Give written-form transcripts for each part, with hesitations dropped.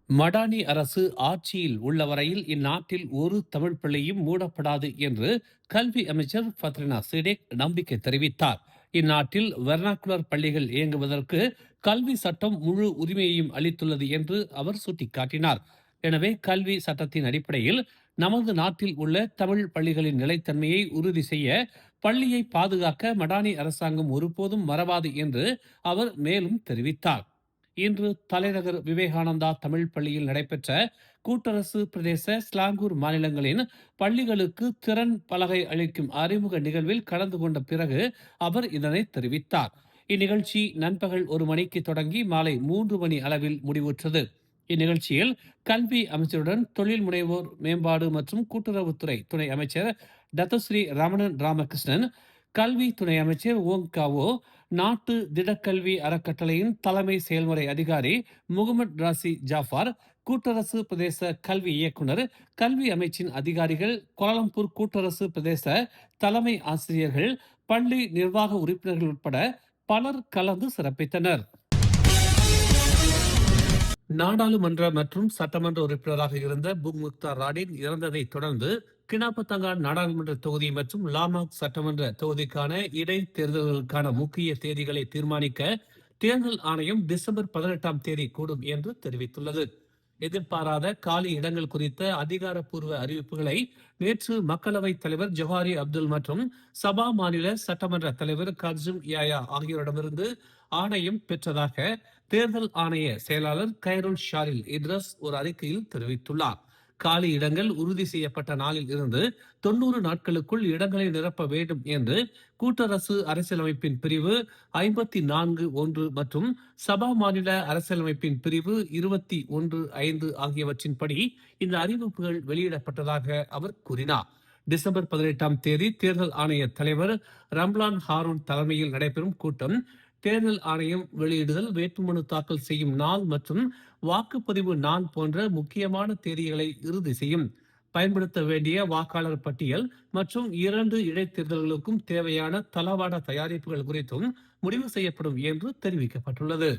மடானி அரசு ஆட்சியில் உள்ள வரையில் இந்நாட்டில் ஒரு தமிழ் பள்ளியும் மூடப்படாது என்று கல்வி அமைச்சர் ஃபத்ரினா சிடேக் நம்பிக்கை தெரிவித்தார். இந்நாட்டில் வெர்னாக்குலர் பள்ளிகள் இயங்குவதற்கு கல்வி சட்டம் முழு உரிமையையும் அளித்துள்ளது என்று அவர் சுட்டிக்காட்டினார். எனவே கல்வி சட்டத்தின் அடிப்படையில் நமது நாட்டில் உள்ள தமிழ் பள்ளிகளின் நிலைத்தன்மையை உறுதி செய்ய பள்ளியை பாதுகாக்க மடானி அரசாங்கம் ஒருபோதும் மறவாது என்று அவர் மேலும் தெரிவித்தார். இன்று தலைநகர் விவேகானந்தா தமிழ் பள்ளியில் நடைபெற்ற கூட்டரசு பிரதேச ஸ்லாங்கூர் மாநிலங்களின் பள்ளிகளுக்கு திறன் பலகை அளிக்கும் அறிமுக நிகழ்வில் கலந்து கொண்ட பிறகு அவர் இதனை தெரிவித்தார். இந்நிகழ்ச்சி நண்பகல் 1 மணிக்கு தொடங்கி மாலை 3 மணி அளவில் முடிவுற்றது. இந்நிகழ்ச்சியில் கல்வி அமைச்சருடன் தொழில் முனைவோர் மேம்பாடு மற்றும் கூட்டுறவுத்துறை துணை அமைச்சர் டத்தஸ்ரீ ரமணன் ராமகிருஷ்ணன், கல்வி துணை அமைச்சர் ஓங்காவோ, நாட்டு திடக்கல்வி அறக்கட்டளையின் தலைமை செயல்முறை அதிகாரி முகமது ராசி ஜாஃபார், கூட்டரசு பிரதேச கல்வி இயக்குனர், கல்வி அமைச்சின் அதிகாரிகள், கோலாலம்பூர் கூட்டரசு பிரதேச தலைமை ஆசிரியர்கள், பள்ளி நிர்வாக உறுப்பினர்கள் உட்பட பலர் கலந்து சிறப்பித்தனர். நாடாளுமன்ற மற்றும் சட்டமன்ற உறுப்பினராக இருந்த புக் முக்தார் ராடின் இறந்ததை தொடர்ந்து கினாபத்தங்கான் நாடாளுமன்ற தொகுதி மற்றும் லாமாக் சட்டமன்ற தொகுதிக்கான இடைத்தேர்தல்களுக்கான முக்கிய தேதிகளை தீர்மானிக்க தேர்தல் ஆணையம் டிசம்பர் 18ஆம் தேதி கூடும் என்று தெரிவித்துள்ளது. எதிர்பாராத காலி இடங்கள் குறித்த அதிகாரப்பூர்வ அறிவிப்புகளை நேற்று மக்களவைத் தலைவர் ஜொஹாரி அப்துல் மற்றும் சபா மாநில சட்டமன்ற தலைவர் கர்ஜும் யாயா ஆகியோரிடமிருந்து ஆணையம் பெற்றதாக தேர்தல் ஆணைய செயலாளர் கைருல் ஷாரில் இட்ரஸ் ஒரு அறிக்கையில் தெரிவித்துள்ளார். காலி இடங்கள் உறுதி செய்யப்பட்ட நாளில் இருந்து 90 நாட்களுக்குள் இடங்களை நிரப்ப வேண்டும் என்று கூட்டரசு அரசியலமைப்பின் பிரிவு 54(1) மற்றும் சபா மாநில அரசியலமைப்பின் பிரிவு 21(5) ஆகியவற்றின்படி இந்த அறிவிப்புகள் வெளியிடப்பட்டதாக அவர் கூறினார். டிசம்பர் 18ஆம் தேதி தேர்தல் ஆணைய தலைவர் ரம்லான் ஹாரூன் தலைமையில் நடைபெறும் கூட்டம் தேர்தல் ஆணையம் வெளியிடுதல், வேட்புமனு தாக்கல் செய்யும் நாள் மற்றும் வாக்குப்பதிவு நாள் போன்ற முக்கியமான தேதிகளை இறுதி செய்யும். பயன்படுத்த வேண்டிய வாக்காளர் பட்டியல் மற்றும் 2 இடைத்தேர்தல்களுக்கும் தேவையான தளவாட தயாரிப்புகள் குறித்தும் முடிவு செய்யப்படும் என்று தெரிவிக்கப்பட்டுள்ளது.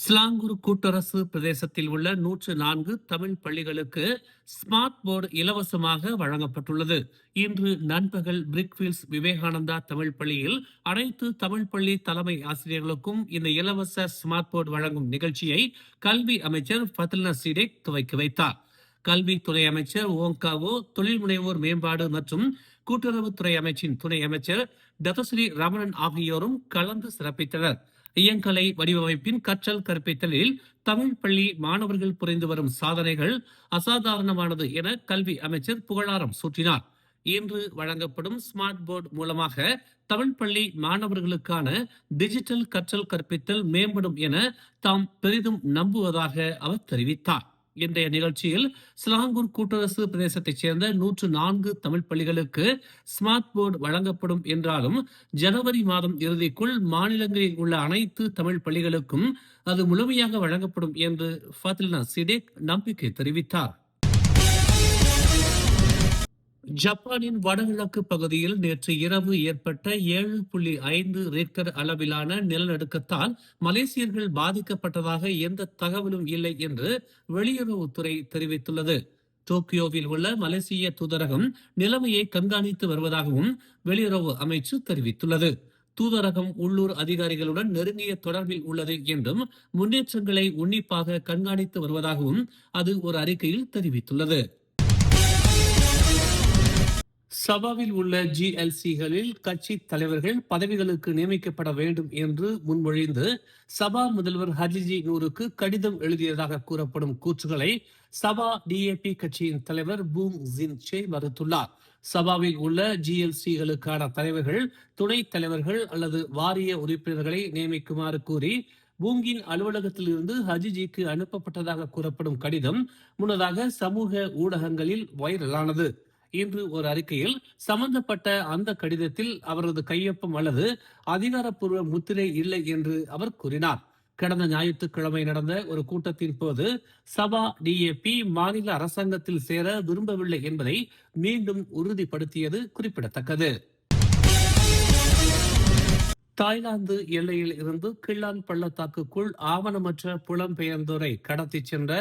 ஸ்லாங்கூர் கூட்டரசு பிரதேசத்தில் உள்ள 104 தமிழ் பள்ளிகளுக்கு ஸ்மார்ட் போர்டு இலவசமாக வழங்கப்பட்டுள்ளது. இன்று நண்பகல் பிரிக்ஃபீல்ட்ஸ் விவேகானந்தா தமிழ் பள்ளியில் அனைத்து தமிழ் பள்ளி தலைமை ஆசிரியர்களுக்கும் இந்த இலவச ஸ்மார்ட் போர்டு வழங்கும் நிகழ்ச்சியை கல்வி அமைச்சர் ஃபத்ரினா சிடேக் துவக்கி வைத்தார். கல்வி துணை அமைச்சர் ஓங்காவோ, தொழில் முனைவோர் மேம்பாடு மற்றும் கூட்டுறவுத்துறை அமைச்சின் துணை அமைச்சர் டத்தஸ்ரீ ரமணன் ஆகியோரும் கலந்து சிறப்பித்தனர். இயங்கலை வடிவமைப்பின் கற்றல் கற்பித்தலில் தமிழ் பள்ளி மாணவர்கள் புரிந்து வரும் சாதனைகள் அசாதாரணமானது என கல்வி அமைச்சர் புகழாரம் சூட்டினார். இன்று வழங்கப்படும் ஸ்மார்ட் போர்டு மூலமாக தமிழ் பள்ளி மாணவர்களுக்கான டிஜிட்டல் கற்றல் கற்பித்தல் மேம்படும் என தாம் பெரிதும் நம்புவதாக அவர் தெரிவித்தார். இன்றைய நிகழ்ச்சியில் ஸ்லாங்கூர் கூட்டரசு பிரதேசத்தைச் சேர்ந்த 104 தமிழ் பள்ளிகளுக்கு ஸ்மார்ட் போர்டு வழங்கப்படும் என்றாலும் ஜனவரி மாதம் இறுதிக்குள் மாநிலங்களில் உள்ள அனைத்து தமிழ் பள்ளிகளுக்கும் அது முழுமையாக வழங்கப்படும் என்று ஃபத்ரினா சிடேக் நம்பிக்கை தெரிவித்தார். ஜப்பானின் வடகிழக்கு பகுதியில் நேற்று இரவு ஏற்பட்ட 7.5 ரிக்டர் அளவிலான நிலநடுக்கத்தால் மலேசியர்கள் பாதிக்கப்பட்டதாக எந்த தகவலும் இல்லை என்று வெளியுறவுத்துறை தெரிவித்துள்ளது. டோக்கியோவில் உள்ள மலேசிய தூதரகம் நிலைமையை கண்காணித்து வருவதாகவும் வெளியுறவு அமைச்சு தெரிவித்துள்ளது. தூதரகம் உள்ளூர் அதிகாரிகளுடன் நெருங்கிய தொடர்பில் உள்ளது என்றும் முன்னேற்றங்களை உன்னிப்பாக கண்காணித்து வருவதாகவும் அது ஒரு அறிக்கையில் தெரிவித்துள்ளது. சபாவில் உள்ள GLCகளில் கட்சி தலைவர்கள் பதவிகளுக்கு நியமிக்கப்பட வேண்டும் என்று முன்மொழிந்து சபா முதல்வர் ஹஜிஜி நூருக்கு கடிதம் எழுதியதாக கூறப்படும் கூற்றுகளை சபா DAP கட்சியின் தலைவர் பூங் ஜின் சே மறுத்துள்ளார். சபாவில் உள்ள GLCகளுக்கான தலைவர்கள், துணைத் தலைவர்கள் அல்லது வாரிய உறுப்பினர்களை நியமிக்குமாறு கூறி பூங்கின் அலுவலகத்தில் இருந்து ஹஜிஜிக்கு அனுப்பப்பட்டதாக கூறப்படும் கடிதம் முன்னதாக சமூக ஊடகங்களில் வைரலானது. இன்று ஒரு அறிக்கையில் சம்பந்தப்பட்ட அந்த கடிதத்தில் அவரது கையொப்பம் அல்லது அதிகாரப்பூர்வ முத்திரை இல்லை என்று அவர் கூறினார். கடந்த ஞாயிற்றுக்கிழமை நடந்த ஒரு கூட்டத்தின் போது சபா DAP மாநில அரசாங்கத்தில் சேர விரும்பவில்லை என்பதை மீண்டும் உறுதிப்படுத்தியது குறிப்பிடத்தக்கது. தாய்லாந்து எல்லையில் இருந்து கிள்ளான் பள்ளத்தாக்குக்குள் ஆவணமற்ற புலம்பெயர்ந்தோரை கடத்திச் சென்ற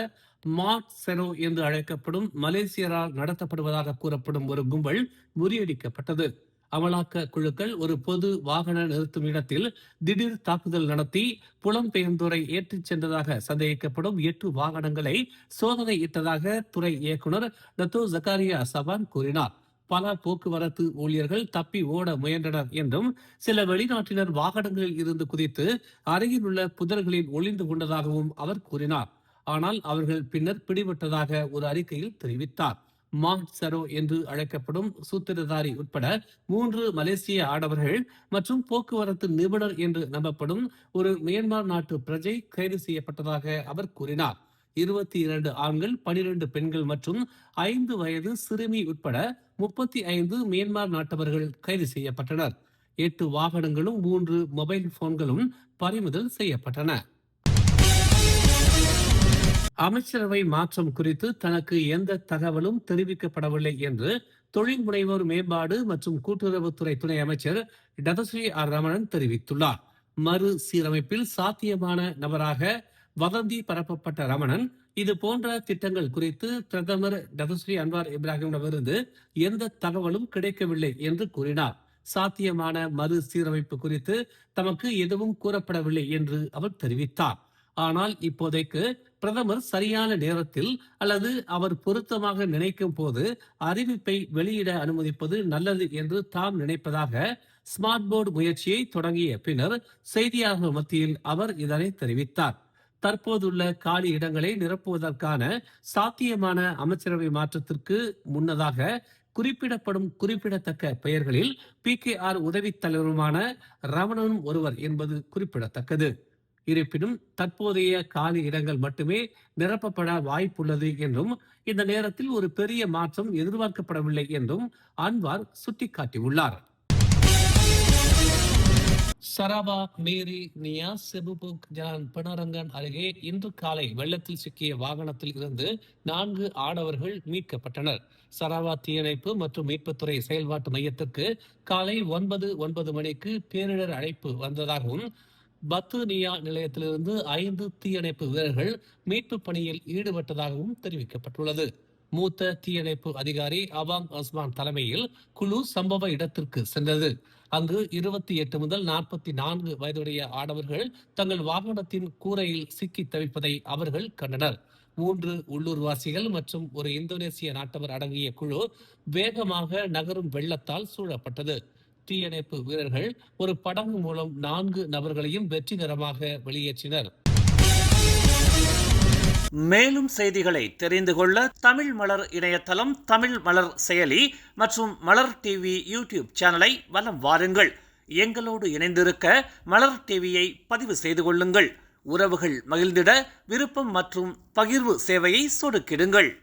மார்க் செரோ என்று அழைக்கப்படும் மலேசியரால் நடத்தப்படுவதாக கூறப்படும் ஒரு கும்பல் முறியடிக்கப்பட்டது. அமலாக்க குழுக்கள் ஒரு பொது வாகன நிறுத்தும் இடத்தில் திடீர் தாக்குதல் நடத்தி புலம்பெயர்ந்தோரை ஏற்றிச் சென்றதாக சந்தேகிக்கப்படும் 8 வாகனங்களை சோதனையிட்டதாக துறை இயக்குனர் டத்தோ ஜக்காரியா சபான் கூறினார். பல போக்குவரத்து ஊழியர்கள் தப்பி ஓட முயன்றனர் என்றும் சில வெளிநாட்டினர் வாகனங்களில் இருந்து குதித்து அருகில் உள்ள புதர்களில் ஒளிந்து கொண்டதாகவும் அவர் கூறினார். ஆனால் அவர்கள் பின்னர் பிடிபட்டதாக ஒரு அறிக்கையில் தெரிவித்தார். மார்க் சரோ என்று அழைக்கப்படும் சூத்திரதாரி உட்பட 3 மலேசிய ஆடவர்கள் மற்றும் போக்குவரத்து நிபுணர் என்று நம்பப்படும் ஒரு மியான்மர் நாட்டு பிரஜை கைது செய்யப்பட்டதாக அவர் கூறினார். 22 ஆண்கள், 12 பெண்கள் மற்றும் 5 வயது சிறுமி உட்பட 35 மியான்மர் நாட்டவர்கள் கைது செய்யப்பட்டனர். 8 வாகனங்களும் 3 மொபைல் போன்களும் பறிமுதல் செய்யப்பட்டன. அமைச்சரவை மாற்றம் குறித்து தனக்கு எந்த தகவலும் தெரிவிக்கப்படவில்லை என்று தொழில் முனைவோர் மேம்பாடு மற்றும் கூட்டுறவுத்துறை துணை அமைச்சர் டதஸ்ரீ ஆர் ரமணன் தெரிவித்துள்ளார். மறு சீரமைப்பில் சாத்தியமான நபராக வதந்தி பரப்பப்பட்ட ரமணன் இது போன்ற திட்டங்கள் குறித்து பிரதமர் டதஸ்ரீ அன்வார் இப்ராஹிமிடமிருந்து எந்த தகவலும் கிடைக்கவில்லை என்று கூறினார். சாத்தியமான மறு சீரமைப்பு குறித்து தமக்கு எதுவும் கூறப்படவில்லை என்று அவர் தெரிவித்தார். ஆனால் இப்போதைக்கு பிரதமர் சரியான நேரத்தில் அல்லது அவர் பொருத்தமாக நினைக்கும் போது அறிவிப்பை வெளியிட அனுமதிப்பது நல்லது என்று தாம் நினைப்பதாக ஸ்மார்ட் போர்டு முயற்சியை தொடங்கிய பின்னர் செய்தியாளர்கள் மத்தியில் அவர் இதனை தெரிவித்தார். தற்போதுள்ள காலி இடங்களை நிரப்புவதற்கான சாத்தியமான அமைச்சரவை மாற்றத்திற்கு முன்னதாக குறிப்பிடப்படும் குறிப்பிடத்தக்க பெயர்களில் PKR உதவித் தலைவருமான ரமணனும் ஒருவர் என்பது குறிப்பிடத்தக்கது. இருப்பினும் தற்போதைய காலி இடங்கள் மட்டுமே நிரப்பப்பட வாய்ப்புள்ளது என்றும் இந்த நேரத்தில் ஒரு பெரிய மாற்றம் எதிர்பார்க்கப்படவில்லை என்றும் அன்வார் சுட்டிக்காட்டியுள்ளார். சரவா மேரி நியா செபுபுக் ஜான் பினரங்கன் அருகே இன்று காலை வெள்ளத்தில் சிக்கிய வாகனத்தில் இருந்து 4 ஆடவர்கள் மீட்கப்பட்டனர். சரவா தீயணைப்பு மற்றும் மீட்புத்துறை செயல்பாட்டு மையத்திற்கு காலை 9:09 மணிக்கு பேரிடர் அழைப்பு வந்ததாகவும் பத்துனியா நிலையத்திலிருந்து 5 தீயணைப்பு வீரர்கள் மீட்பு பணியில் ஈடுபட்டதாகவும் தெரிவிக்கப்பட்டுள்ளது. மூத்த தீயணைப்பு அதிகாரி அவாங் அஸ்மான் தலைமையில் குழு சம்பவ இடத்திற்கு சென்றது. அங்கு 28 முதல் 44 வயதுடைய ஆடவர்கள் தங்கள் வாகனத்தின் கூரையில் சிக்கி தவிப்பதை அவர்கள் கண்டனர். 3 உள்ளூர்வாசிகள் மற்றும் ஒரு இந்தோனேசிய நாட்டவர் அடங்கிய குழு வேகமாக நகரும் வெள்ளத்தால் சூழப்பட்டது. தீயணைப்பு வீரர்கள் ஒரு படகு மூலம் 4 நபர்களையும் வெற்றிகரமாக வெளியேற்றினர். மேலும் செய்திகளை தெரிந்து கொள்ள தமிழ் மலர் இணையதளம், தமிழ் மலர் செயலி மற்றும் மலர் டிவி யூடியூப் சேனலை வலம் வாருங்கள். எங்களோடு இணைந்திருக்க மலர் டிவியை பதிவு செய்து கொள்ளுங்கள். உறவுகள் மகிழ்ந்திட விருப்பம் மற்றும் பகிர்வு சேவையை சொடுக்கிடுங்கள்.